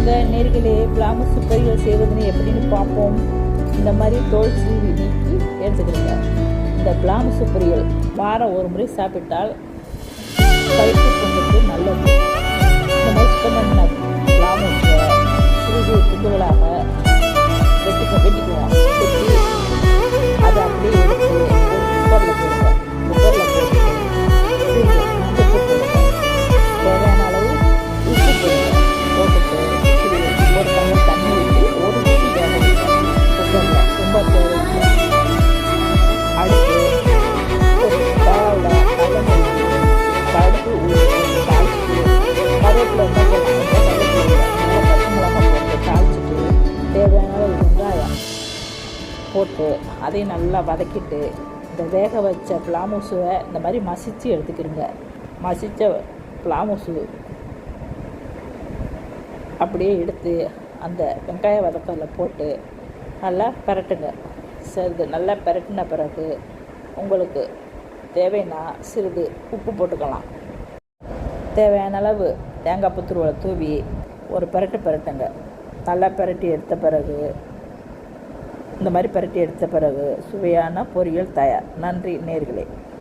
வாங்க நேர்களே, பிளாமஸ் பொரியல் செய்வதுன்னு எப்படின்னு பார்ப்போம். இந்த மாதிரி தோல் சீவி நீக்கி எடுத்துக்கிறீங்க. இந்த பிளாமஸ் பொரியல் வாரம் ஒரு முறை சாப்பிட்டால் கழுத்து புண்ணுக்கு நல்லது. இந்த மாதிரி சுத்தம் பண்ண பிளாமஸை சிறிது துண்டுகளாக வெட்டிக்குவோம். வெட்டி அதை அப்படியே எடுத்து ஒரு குக்கரில் போடுங்க. குக்கரில் போட்டு சிறிது மஞ்சள் போடுங்க. தேவையான அளவு உப்பு போடுங்க. போட்டுட்டு ஒரு டம்ளர் தண்ணி ஊற்றி ஒரு விசில் வேக வைக்கணும். குக்கரில் ரொம்ப தேவையில்லை. அடுத்து ஒரு தவாவில் கடலெண்ணெய் கடுகு ஊற்றி தாளிச்சிட்டு கருவேப்பிலை என்ன போடணும், கருவேப்பிலை நல்லா பச்சை மிளகாய் போட்டு தாளிச்சிட்டு தேவையான அளவு வெங்காயம் போட்டு அதையும் நல்லா வதக்கிட்டு இந்த வேக வச்ச பிளாமூஸுவை இந்த மாதிரி மசித்து எடுத்துக்கிறீங்க. மசித்த பிளாமூஸு அப்படியே எடுத்து அந்த வெங்காய வதக்கத்தில் போட்டு நல்லா பரட்டுங்க. சிறிது நல்லா பரட்டின பிறகு உங்களுக்கு தேவைன்னா சிறிது உப்பு போட்டுக்கலாம். தேவையான அளவு தேங்காய் புத்துருவலை தூவி ஒரு பரட்டுங்க. நல்லா பரட்டி எடுத்த பிறகு இந்த மாதிரி பரட்டி எடுத்த பிறகு சுவையான பொரியல் தயார். நன்றி நேயர்களே.